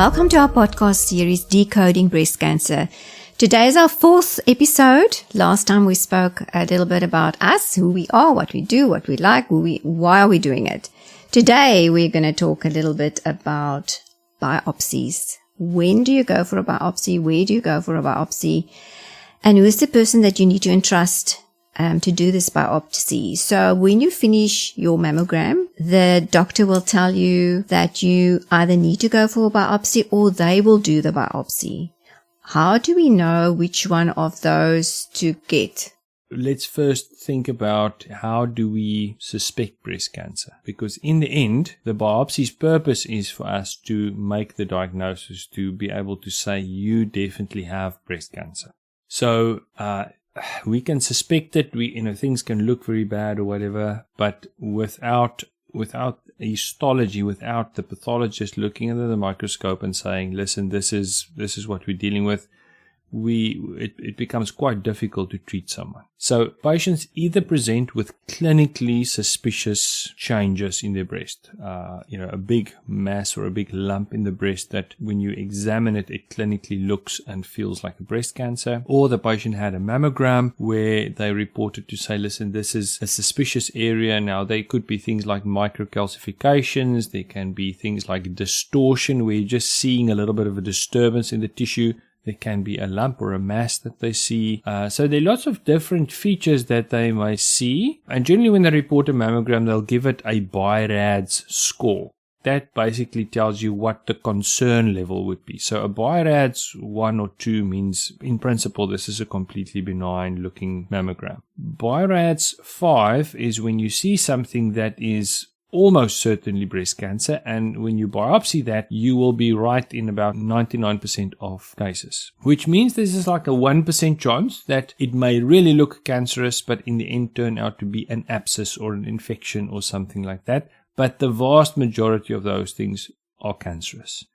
Welcome to our podcast series, Decoding Breast Cancer. Today is our 4th episode. Last time we spoke a little bit about us, who we are, what we do, what we like, why are we doing it. Today we're going to talk a little bit about biopsies. When do you go for a biopsy? Where do you go for a biopsy? And who is the person that you need to entrust to do this biopsy? So when you finish your mammogram, the doctor will tell you that you either need to go for a biopsy or they will do the biopsy. How do we know which one of those to get? Let's first think about how do we suspect breast cancer? Because in the end, the biopsy's purpose is for us to make the diagnosis, to be able to say you definitely have breast cancer. So we can suspect it. Things can look very bad or whatever, but without histology, without the pathologist looking under the microscope and saying, listen, this is what we're dealing with, it becomes quite difficult to treat someone. So patients either present with clinically suspicious changes in their breast, a big mass or a big lump in the breast that when you examine it, it clinically looks and feels like a breast cancer, or the patient had a mammogram where they reported to say, listen, this is a suspicious area. Now, they could be things like microcalcifications. There can be things like distortion where you're just seeing a little bit of a disturbance in the tissue. There can be a lump or a mass that they see. So there are lots of different features that they may see. And generally when they report a mammogram, they'll give it a BI-RADS score. That basically tells you what the concern level would be. So a BI-RADS 1 or 2 means, in principle, this is a completely benign looking mammogram. BI-RADS 5 is when you see something that is almost certainly breast cancer, and when you biopsy that, you will be right in about 99% of cases, which means this is like a 1% chance that it may really look cancerous, but in the end turn out to be an abscess or an infection or something like that. But the vast majority of those things are cancerous.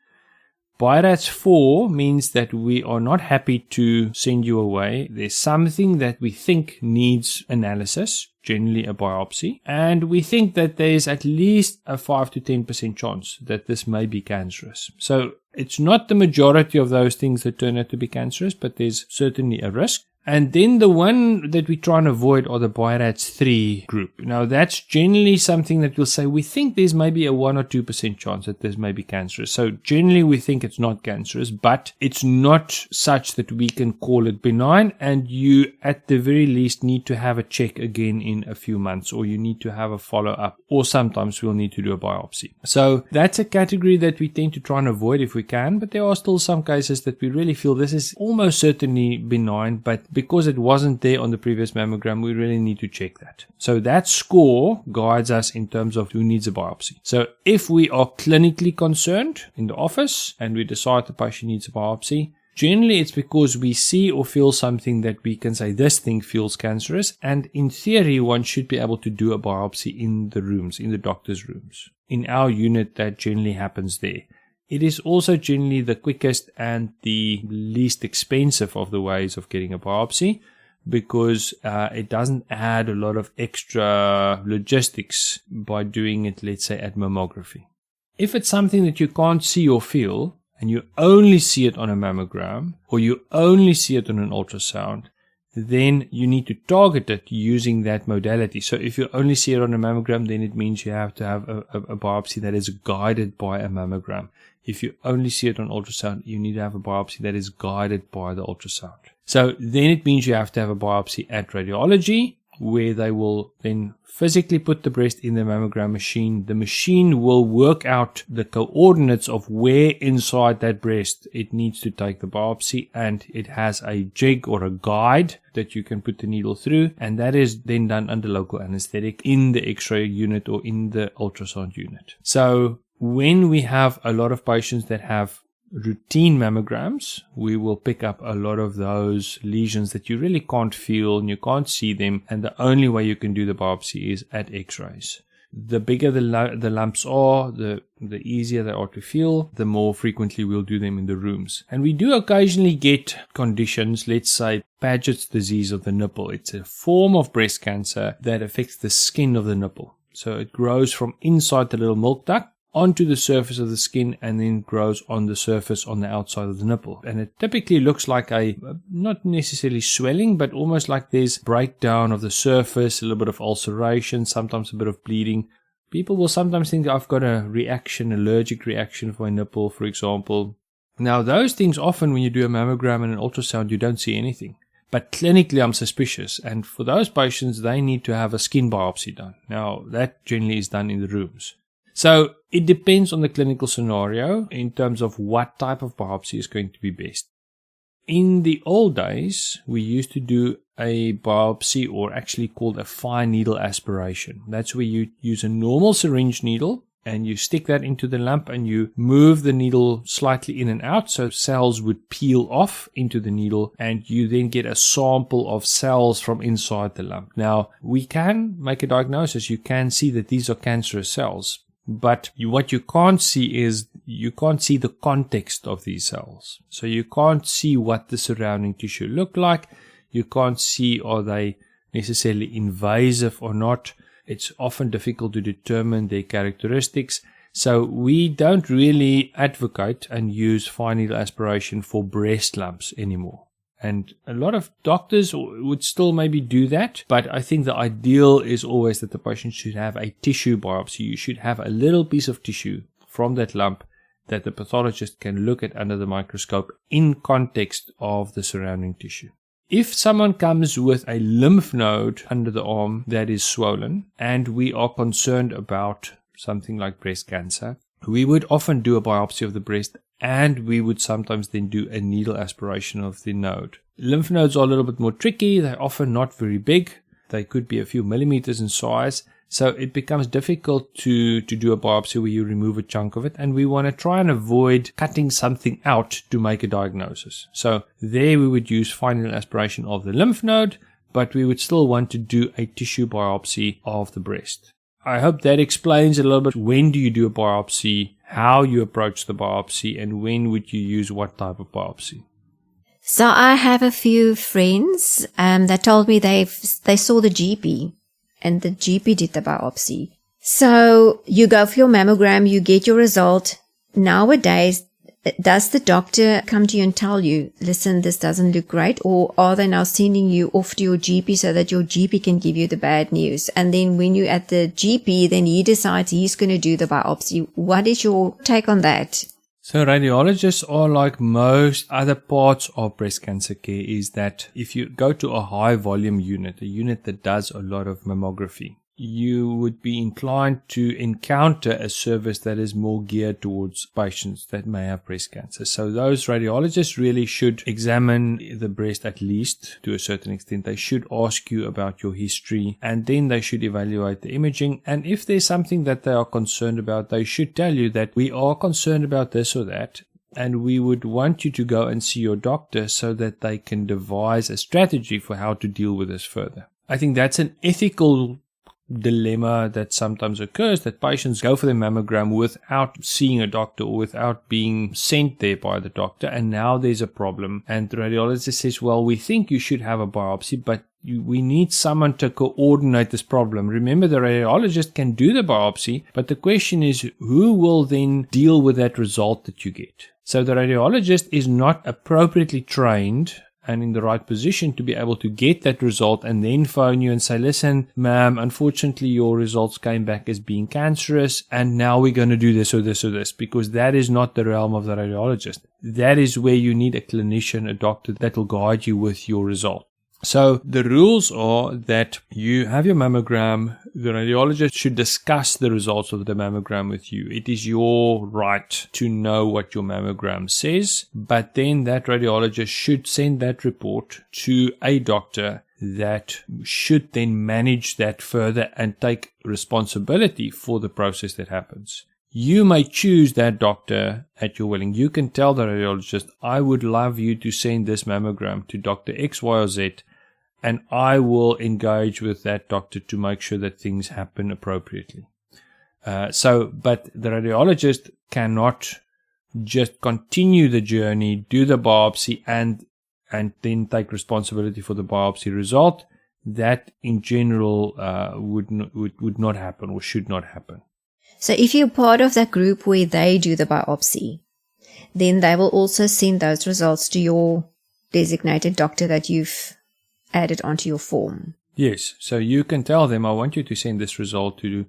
BI-RADS 4 means that we are not happy to send you away. There's something that we think needs analysis, generally a biopsy, and we think that there's at least a 5 to 10% chance that this may be cancerous. So it's not the majority of those things that turn out to be cancerous, but there's certainly a risk. And then the one that we try and avoid are the BI-RADS 3 group. Now that's generally something that we'll say we think there's maybe a 1 or 2% chance that this may be cancerous. So generally we think it's not cancerous, but it's not such that we can call it benign, and you at the very least need to have a check again in a few months, or you need to have a follow-up, or sometimes we'll need to do a biopsy. So that's a category that we tend to try and avoid if we can, but there are still some cases that we really feel this is almost certainly benign, but because it wasn't there on the previous mammogram, we really need to check that. So that score guides us in terms of who needs a biopsy. So if we are clinically concerned in the office and we decide the patient needs a biopsy, generally it's because we see or feel something that we can say this thing feels cancerous, and in theory one should be able to do a biopsy in the rooms, in the doctor's rooms. In our unit that generally happens there. It is also generally the quickest and the least expensive of the ways of getting a biopsy, because it doesn't add a lot of extra logistics by doing it, let's say, at mammography. If it's something that you can't see or feel, and you only see it on a mammogram, or you only see it on an ultrasound, then you need to target it using that modality. So if you only see it on a mammogram, then it means you have to have a biopsy that is guided by a mammogram. If you only see it on ultrasound, you need to have a biopsy that is guided by the ultrasound. So then it means you have to have a biopsy at radiology, where they will then physically put the breast in the mammogram machine. The machine will work out the coordinates of where inside that breast it needs to take the biopsy, and it has a jig or a guide that you can put the needle through, and that is then done under local anesthetic in the X-ray unit or in the ultrasound unit. So when we have a lot of patients that have routine mammograms, we will pick up a lot of those lesions that you really can't feel and you can't see them, and the only way you can do the biopsy is at X-rays. The bigger the lumps are, the easier they are to feel, the more frequently we'll do them in the rooms. And we do occasionally get conditions, let's say Paget's disease of the nipple. It's a form of breast cancer that affects the skin of the nipple. So it grows from inside the little milk duct onto the surface of the skin and then grows on the surface on the outside of the nipple. And it typically looks like not necessarily swelling, but almost like there's breakdown of the surface, a little bit of ulceration, sometimes a bit of bleeding. People will sometimes think I've got a reaction, allergic reaction for my nipple, for example. Now, those things often when you do a mammogram and an ultrasound, you don't see anything. But clinically, I'm suspicious. And for those patients, they need to have a skin biopsy done. Now, that generally is done in the rooms. So it depends on the clinical scenario in terms of what type of biopsy is going to be best. In the old days, we used to do a biopsy, or actually called a fine needle aspiration. That's where you use a normal syringe needle and you stick that into the lump and you move the needle slightly in and out so cells would peel off into the needle, and you then get a sample of cells from inside the lump. Now, we can make a diagnosis. You can see that these are cancerous cells. But what you can't see is you can't see the context of these cells. So you can't see what the surrounding tissue look like. You can't see are they necessarily invasive or not. It's often difficult to determine their characteristics. So we don't really advocate and use fine needle aspiration for breast lumps anymore. And a lot of doctors would still maybe do that, but I think the ideal is always that the patient should have a tissue biopsy. You should have a little piece of tissue from that lump that the pathologist can look at under the microscope in context of the surrounding tissue. If someone comes with a lymph node under the arm that is swollen, and we are concerned about something like breast cancer, we would often do a biopsy of the breast, and we would sometimes then do a needle aspiration of the node. Lymph nodes are a little bit more tricky. They're often not very big. They could be a few millimeters in size. So it becomes difficult to do a biopsy where you remove a chunk of it. And we want to try and avoid cutting something out to make a diagnosis. So there we would use fine needle aspiration of the lymph node, but we would still want to do a tissue biopsy of the breast. I hope that explains a little bit when do you do a biopsy, how you approach the biopsy, and when would you use what type of biopsy. So I have a few friends that told me they saw the GP and the GP did the biopsy. So you go for your mammogram, you get your result. Nowadays, does the doctor come to you and tell you, listen, this doesn't look great? Or are they now sending you off to your GP so that your GP can give you the bad news? And then when you're at the GP, then he decides he's going to do the biopsy. What is your take on that? So radiologists are like most other parts of breast cancer care, is that if you go to a high volume unit, a unit that does a lot of mammography, you would be inclined to encounter a service that is more geared towards patients that may have breast cancer. So those radiologists really should examine the breast at least to a certain extent. They should ask you about your history, and then they should evaluate the imaging. And if there's something that they are concerned about, they should tell you that we are concerned about this or that, and we would want you to go and see your doctor so that they can devise a strategy for how to deal with this further. I think that's an ethical dilemma that sometimes occurs, that patients go for their mammogram without seeing a doctor or without being sent there by the doctor, and now there's a problem, and the radiologist says, well, we think you should have a biopsy, but we need someone to coordinate this problem. Remember, the radiologist can do the biopsy, but the question is, who will then deal with that result that you get? So the radiologist is not appropriately trained and in the right position to be able to get that result and then phone you and say, listen, ma'am, unfortunately your results came back as being cancerous, and now we're going to do this or this or this, because that is not the realm of the radiologist. That is where you need a clinician, a doctor that will guide you with your result. So the rules are that you have your mammogram. The radiologist should discuss the results of the mammogram with you. It is your right to know what your mammogram says, but then that radiologist should send that report to a doctor that should then manage that further and take responsibility for the process that happens. You may choose that doctor at your willing. You can tell the radiologist, I would love you to send this mammogram to Dr. X, Y, or Z, and I will engage with that doctor to make sure that things happen appropriately. But the radiologist cannot just continue the journey, do the biopsy, and then take responsibility for the biopsy result. That, in general, would not happen or should not happen. So if you're part of that group where they do the biopsy, then they will also send those results to your designated doctor that you've added onto your form. Yes, so you can tell them, I want you to send this result to,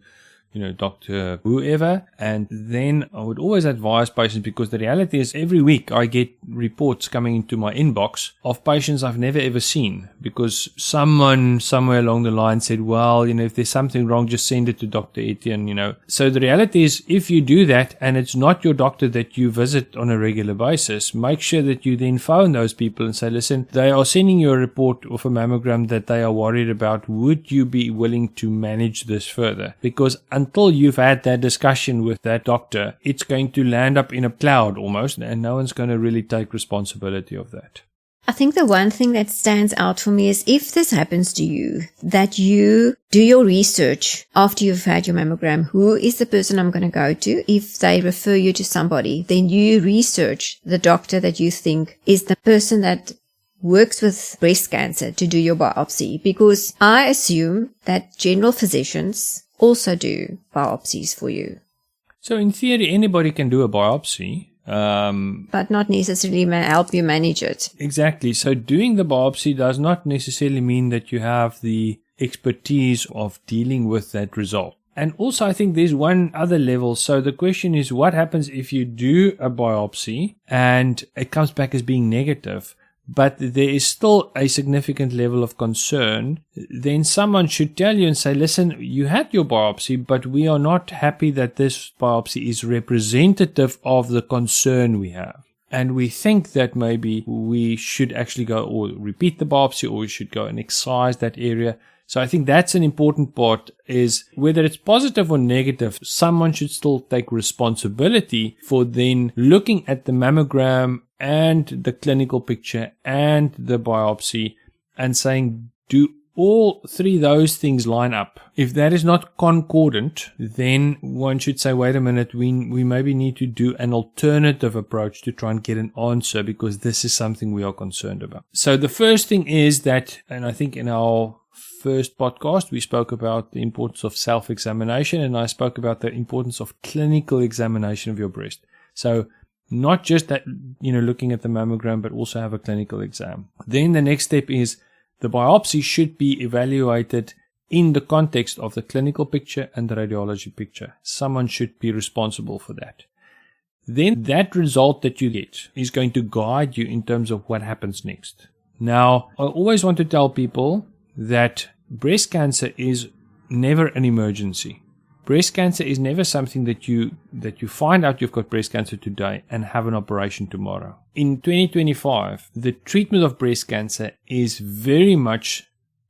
Dr. whoever. And then I would always advise patients, because the reality is every week I get reports coming into my inbox of patients I've never ever seen, because someone somewhere along the line said, well, if there's something wrong, just send it to Dr. Ettienne, So the reality is, if you do that and it's not your doctor that you visit on a regular basis, make sure that you then phone those people and say, listen, they are sending you a report of a mammogram that they are worried about. Would you be willing to manage this further? Because until you've had that discussion with that doctor, it's going to land up in a cloud almost, and no one's going to really take responsibility of that. I think the one thing that stands out for me is if this happens to you, that you do your research after you've had your mammogram. Who is the person I'm going to go to? If they refer you to somebody, then you research the doctor that you think is the person that works with breast cancer to do your biopsy, because I assume that general physicians also do biopsies for you. So in theory, anybody can do a biopsy. But not necessarily help you manage it. Exactly. So doing the biopsy does not necessarily mean that you have the expertise of dealing with that result. And also, I think there's one other level. So the question is, what happens if you do a biopsy and it comes back as being negative, but there is still a significant level of concern? Then someone should tell you and say, listen, you had your biopsy, but we are not happy that this biopsy is representative of the concern we have. And we think that maybe we should actually go or repeat the biopsy, or we should go and excise that area. So I think that's an important part, is whether it's positive or negative, someone should still take responsibility for then looking at the mammogram and the clinical picture and the biopsy and saying, do all three of those things line up? If that is not concordant, then one should say, wait a minute, we maybe need to do an alternative approach to try and get an answer, because this is something we are concerned about. So the first thing is that, and I think in our first podcast, we spoke about the importance of self-examination, and I spoke about the importance of clinical examination of your breast. So not just that, looking at the mammogram, but also have a clinical exam. Then the next step is the biopsy should be evaluated in the context of the clinical picture and the radiology picture. Someone should be responsible for that. Then that result that you get is going to guide you in terms of what happens next. Now, I always want to tell people that breast cancer is never an emergency. Breast cancer is never something that you find out you've got breast cancer today and have an operation tomorrow. In 2025, the treatment of breast cancer is very much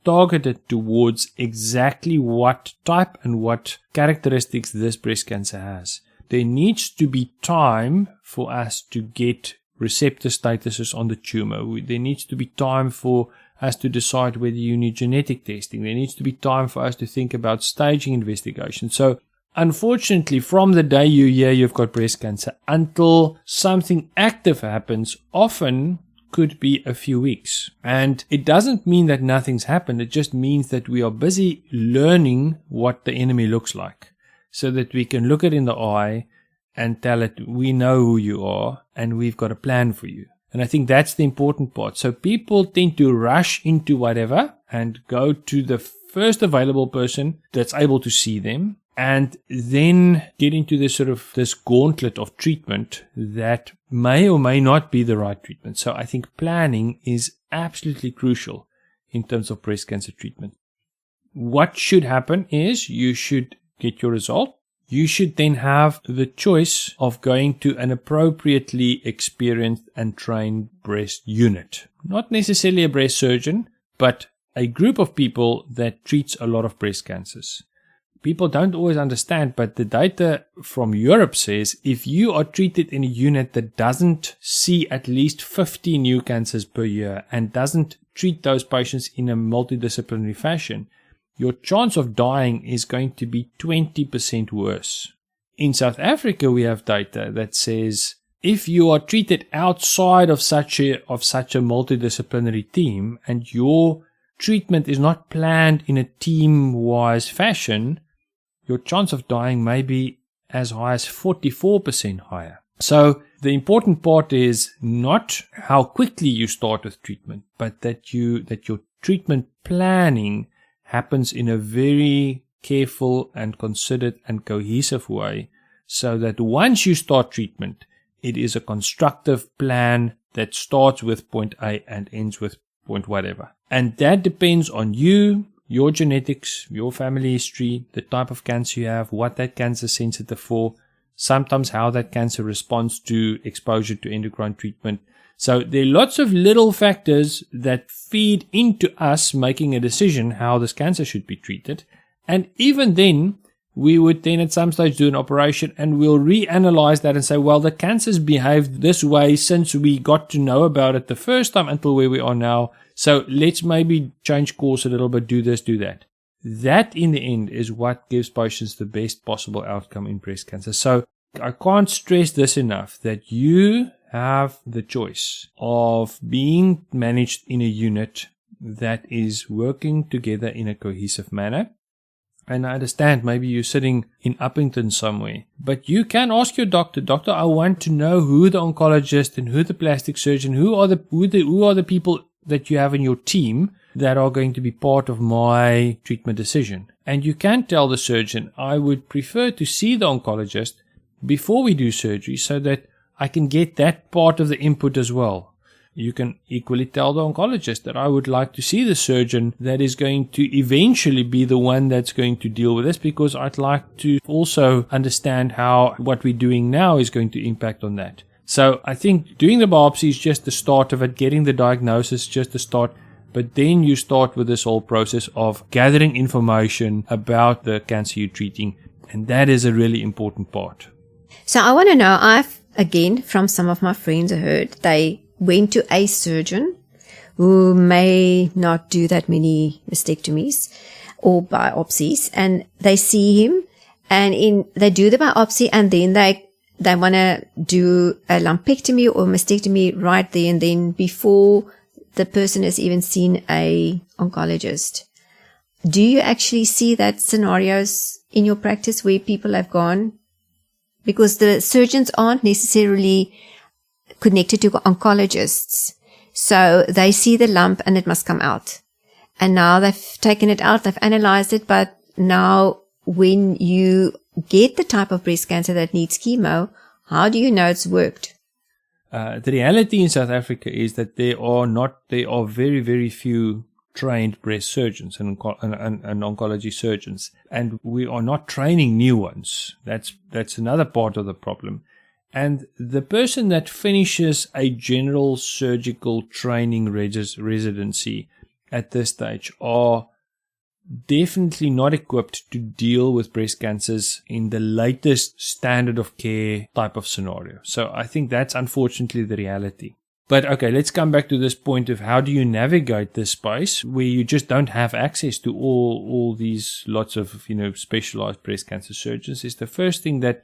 targeted towards exactly what type and what characteristics this breast cancer has. There needs to be time for us to get receptor statuses on the tumor. There needs to be time for us to decide whether you need genetic testing. There needs to be time for us to think about staging investigation. So unfortunately, from the day you hear you've got breast cancer until something active happens, often could be a few weeks. And it doesn't mean that nothing's happened. It just means that we are busy learning what the enemy looks like, so that we can look it in the eye and tell it, we know who you are and we've got a plan for you. And I think that's the important part. So people tend to rush into whatever and go to the first available person that's able to see them, and then get into this gauntlet of treatment that may or may not be the right treatment. So I think planning is absolutely crucial in terms of breast cancer treatment. What should happen is you should get your result. You should then have the choice of going to an appropriately experienced and trained breast unit. Not necessarily a breast surgeon, but a group of people that treats a lot of breast cancers. People don't always understand, but the data from Europe says if you are treated in a unit that doesn't see at least 50 new cancers per year and doesn't treat those patients in a multidisciplinary fashion, your chance of dying is going to be 20% worse. In South Africa, we have data that says if you are treated outside of such a multidisciplinary team and your treatment is not planned in a team-wise fashion, your chance of dying may be as high as 44% higher. So the important part is not how quickly you start with treatment, but that your treatment planning happens in a very careful and considered and cohesive way, so that once you start treatment, it is a constructive plan that starts with point A and ends with point whatever. And that depends on you, your genetics, your family history, the type of cancer you have, what that cancer is sensitive for, sometimes how that cancer responds to exposure to endocrine treatment. So there are lots of little factors that feed into us making a decision how this cancer should be treated. And even then, we would then at some stage do an operation and we'll reanalyze that and say, well, the cancer's behaved this way since we got to know about it the first time until where we are now. So let's maybe change course a little bit, do this, do that. That in the end is what gives patients the best possible outcome in breast cancer. So I can't stress this enough, that you have the choice of being managed in a unit that is working together in a cohesive manner. And I understand maybe you're sitting in Uppington somewhere, but you can ask your doctor, I want to know who the oncologist and who the plastic surgeon, who are the people that you have in your team that are going to be part of my treatment decision. And you can tell the surgeon, I would prefer to see the oncologist before we do surgery so that I can get that part of the input as well. You can equally tell the oncologist that I would like to see the surgeon that is going to eventually be the one that's going to deal with this, because I'd like to also understand how what we're doing now is going to impact on that. So I think doing the biopsy is just the start of it, getting the diagnosis just the start, but then you start with this whole process of gathering information about the cancer you're treating, and that is a really important part. So I want to know, I've, again, from some of my friends, I heard they went to a surgeon who may not do that many mastectomies or biopsies, and they see him and they do the biopsy, and then they want to do a lumpectomy or mastectomy right there and then before the person has even seen a oncologist. Do you actually see that scenarios in your practice where people have gone? Because the surgeons aren't necessarily connected to oncologists. So they see the lump and it must come out. And now they've taken it out, they've analyzed it, but now when you get the type of breast cancer that needs chemo, how do you know it's worked? The reality in South Africa is that there are very, very few trained breast surgeons and oncology surgeons, and we are not training new ones. That's another part of the problem. And the person that finishes a general surgical training residency at this stage are definitely not equipped to deal with breast cancers in the latest standard of care type of scenario. So I think that's unfortunately the reality. But okay, let's come back to this point of how do you navigate this space where you just don't have access to all these lots of, specialized breast cancer surgeons. Is the first thing that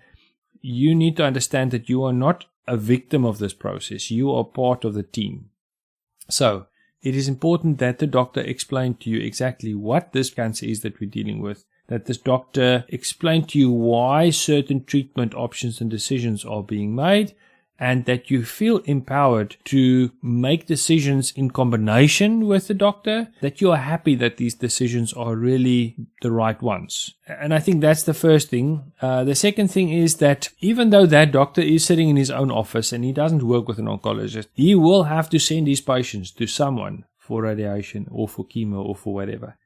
you need to understand, that you are not a victim of this process. You are part of the team. So it is important that the doctor explain to you exactly what this cancer is that we're dealing with, that this doctor explain to you why certain treatment options and decisions are being made, and that you feel empowered to make decisions in combination with the doctor, that you are happy that these decisions are really the right ones. And I think that's the first thing. The second thing is that even though that doctor is sitting in his own office and he doesn't work with an oncologist, he will have to send his patients to someone for radiation or for chemo or for whatever.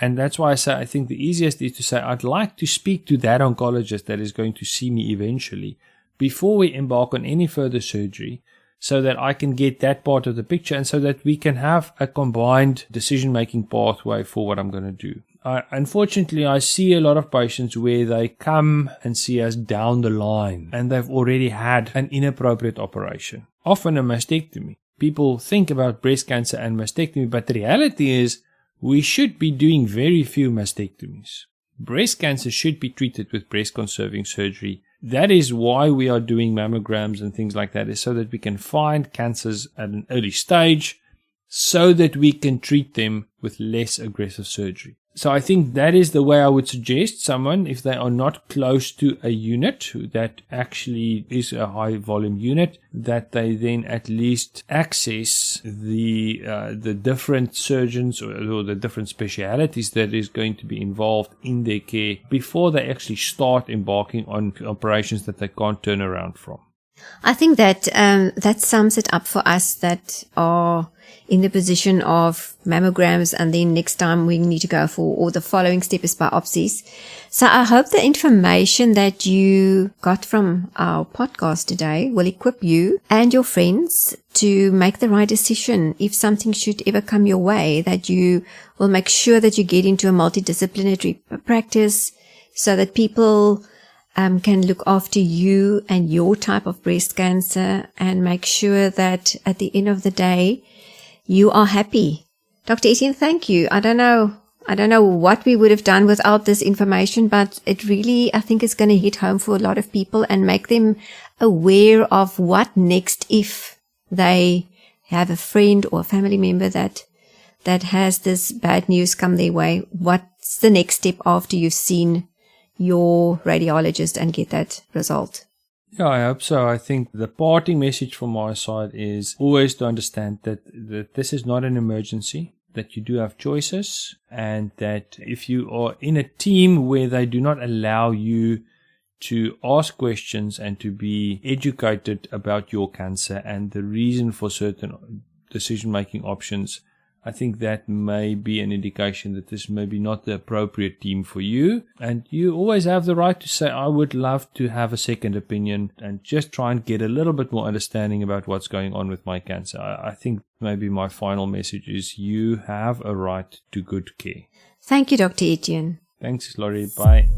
And that's why I say I think the easiest is to say, I'd like to speak to that oncologist that is going to see me eventually, before we embark on any further surgery, so that I can get that part of the picture and so that we can have a combined decision-making pathway for what I'm going to do. Unfortunately, I see a lot of patients where they come and see us down the line and they've already had an inappropriate operation, often a mastectomy. People think about breast cancer and mastectomy, but the reality is we should be doing very few mastectomies. Breast cancer should be treated with breast-conserving surgery. That is why we are doing mammograms and things like that, is so that we can find cancers at an early stage so that we can treat them with less aggressive surgery. So I think that is the way I would suggest someone, if they are not close to a unit that actually is a high volume unit, that they then at least access the different surgeons or the different specialities that is going to be involved in their care before they actually start embarking on operations that they can't turn around from. I think that that sums it up for us that are in the position of mammograms, and then next time we need to go for, or the following step is biopsies. So I hope the information that you got from our podcast today will equip you and your friends to make the right decision if something should ever come your way, that you will make sure that you get into a multidisciplinary practice so that people can look after you and your type of breast cancer, and make sure that at the end of the day, you are happy. Dr. Ettienne, thank you. I don't know what we would have done without this information, but it really, I think, is going to hit home for a lot of people and make them aware of what next if they have a friend or a family member that has this bad news come their way. What's the next step after you've seen your radiologist and get that result? Yeah, I hope so. I think the parting message from my side is always to understand that this is not an emergency, that you do have choices, and that if you are in a team where they do not allow you to ask questions and to be educated about your cancer and the reason for certain decision-making options, I think that may be an indication that this may be not the appropriate team for you. And you always have the right to say, I would love to have a second opinion and just try and get a little bit more understanding about what's going on with my cancer. I think maybe my final message is you have a right to good care. Thank you, Dr. Ettienne. Thanks, Lori. Bye.